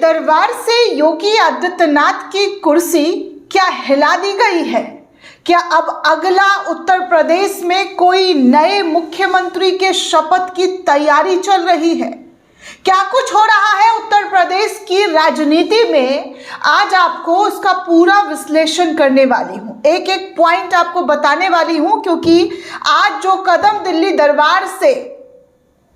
दरबार से योगी आदित्यनाथ की कुर्सी क्या हिला दी गई है? क्या अब अगला उत्तर प्रदेश में कोई नए मुख्यमंत्री के शपथ की तैयारी चल रही है? क्या कुछ हो रहा है उत्तर प्रदेश की राजनीति में? आज आपको उसका पूरा विश्लेषण करने वाली हूं, एक एक पॉइंट आपको बताने वाली हूं, क्योंकि आज जो कदम दिल्ली दरबार से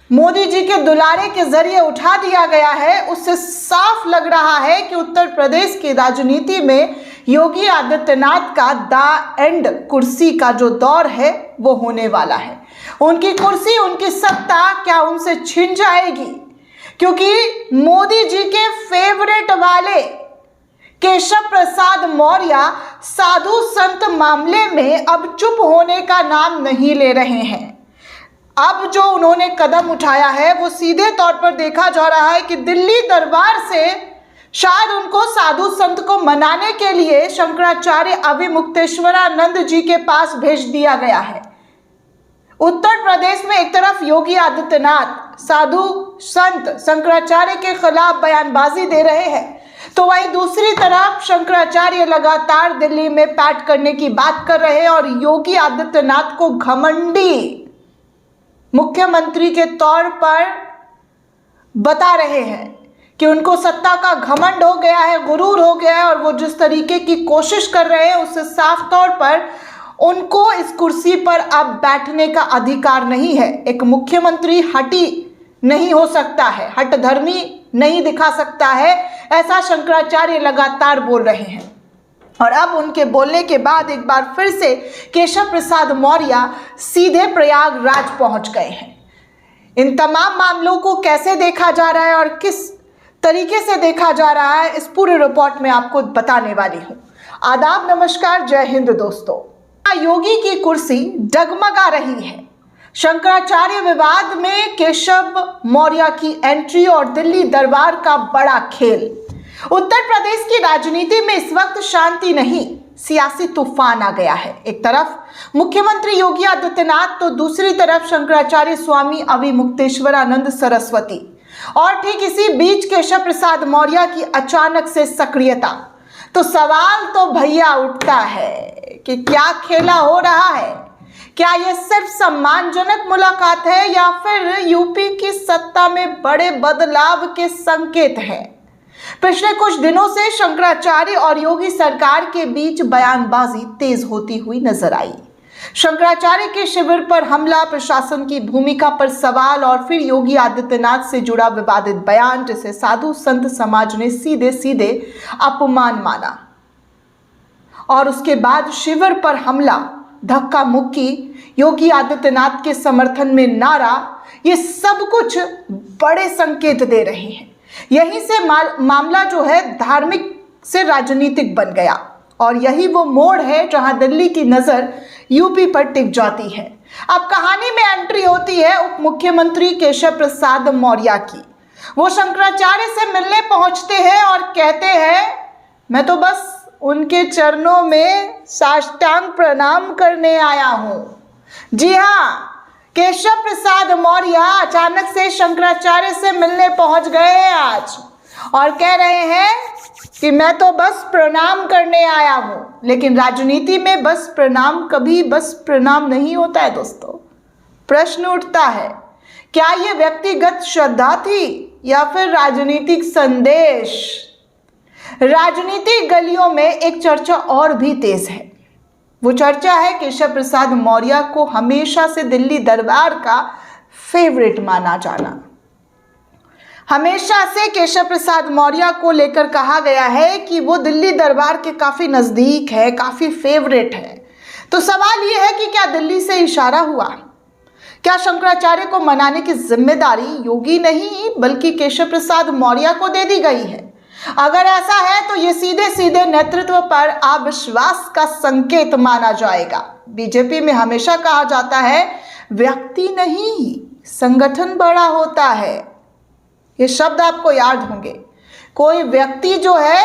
मोदी जी के दुलारे के जरिए उठा दिया गया है, उससे साफ लग रहा है कि उत्तर प्रदेश की राजनीति में योगी आदित्यनाथ का द एंड कुर्सी का जो दौर है वो होने वाला है। उनकी कुर्सी, उनकी सत्ता क्या उनसे छिन जाएगी? क्योंकि मोदी जी के फेवरेट वाले केशव प्रसाद मौर्य साधु संत मामले में अब चुप होने का नाम नहीं ले रहे हैं। अब जो उन्होंने कदम उठाया है वो सीधे तौर पर देखा जा रहा है कि दिल्ली दरबार से शायद उनको साधु संत को मनाने के लिए शंकराचार्य अभिमुक्तेश्वरानंद जी के पास भेज दिया गया है। उत्तर प्रदेश में एक तरफ योगी आदित्यनाथ साधु संत शंकराचार्य के खिलाफ बयानबाजी दे रहे हैं, तो वहीं दूसरी तरफ शंकराचार्य लगातार दिल्ली में पैठ करने की बात कर रहे हैं और योगी आदित्यनाथ को घमंडी मुख्यमंत्री के तौर पर बता रहे हैं कि उनको सत्ता का घमंड हो गया है, गुरूर हो गया है, और वो जिस तरीके की कोशिश कर रहे हैं उससे साफ तौर पर उनको इस कुर्सी पर अब बैठने का अधिकार नहीं है। एक मुख्यमंत्री हठी नहीं हो सकता है, हठधर्मी नहीं दिखा सकता है, ऐसा शंकराचार्य लगातार बोल रहे हैं। और अब उनके बोलने के बाद एक बार फिर से केशव प्रसाद मौर्य सीधे प्रयागराज पहुंच गए हैं। इन तमाम मामलों को कैसे देखा जा रहा है और किस तरीके से देखा जा रहा है, इस पूरे रिपोर्ट में आपको बताने वाली हूं। आदाब, नमस्कार, जय हिंद दोस्तों। योगी की कुर्सी डगमगा रही है। शंकराचार्य विवाद में केशव मौर्य की एंट्री और दिल्ली दरबार का बड़ा खेल। उत्तर प्रदेश की राजनीति में इस वक्त शांति नहीं, सियासी तूफान आ गया है। एक तरफ मुख्यमंत्री योगी आदित्यनाथ तो दूसरी तरफ शंकराचार्य स्वामी अभिमुक्तेश्वरानंद सरस्वती, और ठीक इसी बीच केशव प्रसाद मौर्य की अचानक से सक्रियता। तो सवाल तो भैया उठता है कि क्या खेला हो रहा है? क्या यह सिर्फ सम्मानजनक मुलाकात है या फिर यूपी की सत्ता में बड़े बदलाव के संकेत हैं? पिछले कुछ दिनों से शंकराचार्य और योगी सरकार के बीच बयानबाजी तेज होती हुई नजर आई। शंकराचार्य के शिविर पर हमला, प्रशासन की भूमिका पर सवाल और फिर योगी आदित्यनाथ से जुड़ा विवादित बयान, जिसे साधु संत समाज ने सीधे सीधे अपमान माना। और उसके बाद शिविर पर हमला, धक्का मुक्की, योगी आदित्यनाथ के समर्थन में नारा, ये सब कुछ बड़े संकेत दे रहे हैं। यहीं से मामला जो है धार्मिक से राजनीतिक बन गया, और यही वो मोड़ है जहां दिल्ली की नजर यूपी पर टिक जाती है। अब कहानी में एंट्री होती है उप मुख्यमंत्री केशव प्रसाद मौर्य की। वो शंकराचार्य से मिलने पहुंचते हैं और कहते हैं, मैं तो बस उनके चरणों में साष्टांग प्रणाम करने आया हूं। जी हाँ, केशव प्रसाद मौर्य अचानक से शंकराचार्य से मिलने पहुंच गए हैं आज, और कह रहे हैं कि मैं तो बस प्रणाम करने आया हूं। लेकिन राजनीति में बस प्रणाम कभी बस प्रणाम नहीं होता है दोस्तों। प्रश्न उठता है, क्या यह व्यक्तिगत श्रद्धा थी या फिर राजनीतिक संदेश? राजनीतिक गलियों में एक चर्चा और भी तेज है। वो चर्चा है केशव प्रसाद मौर्य को हमेशा से दिल्ली दरबार का फेवरेट माना जाना। हमेशा से केशव प्रसाद मौर्य को लेकर कहा गया है कि वो दिल्ली दरबार के काफ़ी नज़दीक है, काफ़ी फेवरेट है। तो सवाल ये है कि क्या दिल्ली से इशारा हुआ? क्या शंकराचार्य को मनाने की जिम्मेदारी योगी नहीं बल्कि केशव प्रसाद मौर्य को दे दी गई है? अगर ऐसा है तो ये सीधे सीधे नेतृत्व पर अविश्वास का संकेत माना जाएगा। बीजेपी में हमेशा कहा जाता है, व्यक्ति नहीं संगठन बड़ा होता है। ये शब्द आपको याद होंगे। कोई व्यक्ति जो है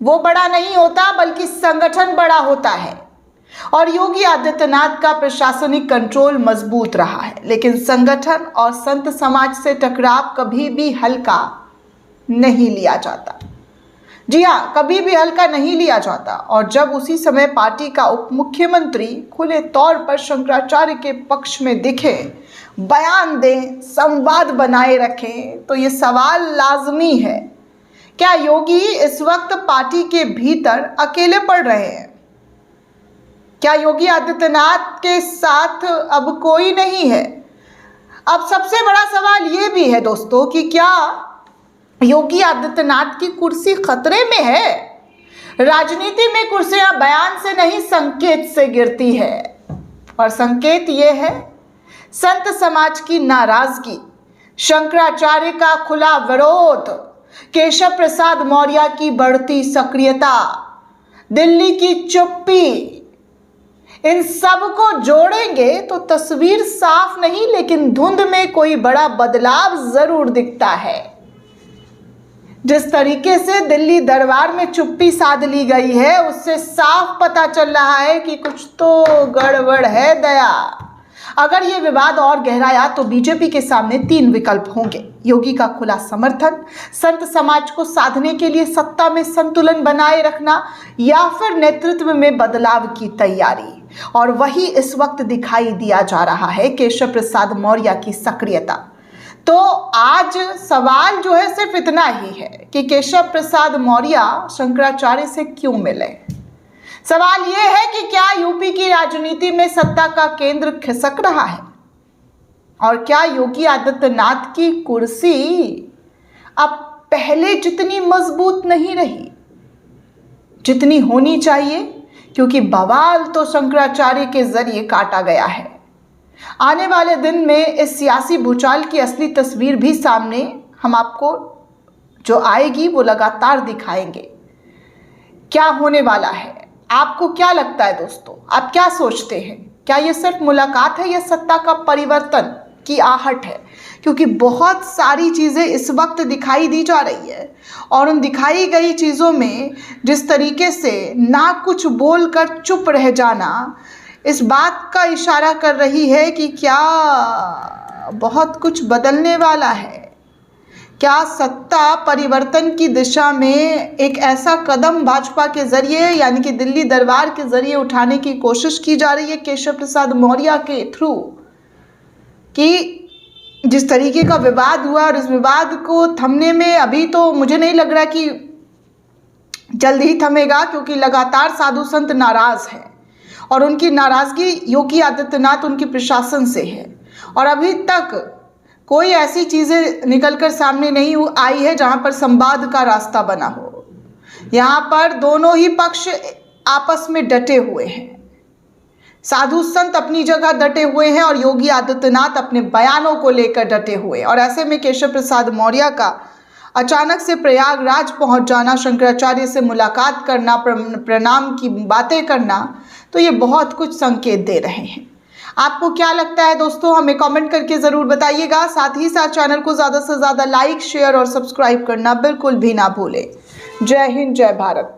वो बड़ा नहीं होता बल्कि संगठन बड़ा होता है। और योगी आदित्यनाथ का प्रशासनिक कंट्रोल मजबूत रहा है, लेकिन संगठन और संत समाज से टकराव कभी भी हल्का नहीं लिया जाता। जी हाँ, कभी भी हल्का नहीं लिया जाता। और जब उसी समय पार्टी का उप मुख्यमंत्री खुले तौर पर शंकराचार्य के पक्ष में दिखे, बयान दें, संवाद बनाए रखें, तो ये सवाल लाजमी है, क्या योगी इस वक्त पार्टी के भीतर अकेले पड़ रहे हैं? क्या योगी आदित्यनाथ के साथ अब कोई नहीं है? अब सबसे बड़ा सवाल ये भी है दोस्तों कि क्या योगी आदित्यनाथ की कुर्सी खतरे में है? राजनीति में कुर्सियां बयान से नहीं संकेत से गिरती है, और संकेत ये है संत समाज की नाराजगी, शंकराचार्य का खुला विरोध, केशव प्रसाद मौर्य की बढ़ती सक्रियता, दिल्ली की चुप्पी। इन सब को जोड़ेंगे तो तस्वीर साफ नहीं, लेकिन धुंध में कोई बड़ा बदलाव जरूर दिखता है। जिस तरीके से दिल्ली दरबार में चुप्पी साध ली गई है, उससे साफ पता चल रहा है कि कुछ तो गड़बड़ है दया। अगर ये विवाद और गहराया तो बीजेपी के सामने 3 विकल्प होंगे: योगी का खुला समर्थन, संत समाज को साधने के लिए सत्ता में संतुलन बनाए रखना, या फिर नेतृत्व में बदलाव की तैयारी। और वही इस वक्त दिखाई दिया जा रहा है, केशव प्रसाद मौर्य की सक्रियता। तो आज सवाल जो है सिर्फ इतना ही है कि केशव प्रसाद मौर्य शंकराचार्य से क्यों मिले। सवाल यह है कि क्या यूपी की राजनीति में सत्ता का केंद्र खिसक रहा है, और क्या योगी आदित्यनाथ की कुर्सी अब पहले जितनी मजबूत नहीं रही जितनी होनी चाहिए, क्योंकि बवाल तो शंकराचार्य के जरिए काटा गया है। आने वाले दिन में इस सियासी भूचाल की असली तस्वीर भी सामने हम आपको जो आएगी वो लगातार दिखाएंगे। क्या होने वाला है, आपको क्या लगता है दोस्तों? आप क्या सोचते हैं? क्या ये सिर्फ मुलाकात है या सत्ता का परिवर्तन की आहट है? क्योंकि बहुत सारी चीज़ें इस वक्त दिखाई दी जा रही है, और उन दिखाई गई चीज़ों में जिस तरीके से ना कुछ बोलकर चुप रह जाना, इस बात का इशारा कर रही है कि क्या बहुत कुछ बदलने वाला है। क्या सत्ता परिवर्तन की दिशा में एक ऐसा कदम भाजपा के जरिए, यानी कि दिल्ली दरबार के जरिए उठाने की कोशिश की जा रही है केशव प्रसाद मौर्य के थ्रू, कि जिस तरीके का विवाद हुआ और इस विवाद को थमने में अभी तो मुझे नहीं लग रहा कि जल्द ही थमेगा, क्योंकि लगातार साधु संत नाराज हैं और उनकी नाराजगी योगी आदित्यनाथ उनकी प्रशासन से है। और अभी तक कोई ऐसी चीज़ें निकलकर सामने नहीं आई है जहां पर संवाद का रास्ता बना हो। यहाँ पर दोनों ही पक्ष आपस में डटे हुए हैं। साधु संत अपनी जगह डटे हुए हैं और योगी आदित्यनाथ अपने बयानों को लेकर डटे हुए। और ऐसे में केशव प्रसाद मौर्य का अचानक से प्रयागराज पहुंच जाना, शंकराचार्य से मुलाकात करना, प्रणाम की बातें करना, तो ये बहुत कुछ संकेत दे रहे हैं। आपको क्या लगता है दोस्तों? हमें कमेंट करके ज़रूर बताइएगा। साथ ही साथ चैनल को ज़्यादा से ज़्यादा लाइक, शेयर और सब्सक्राइब करना बिल्कुल भी ना भूलें। जय हिंद, जय भारत।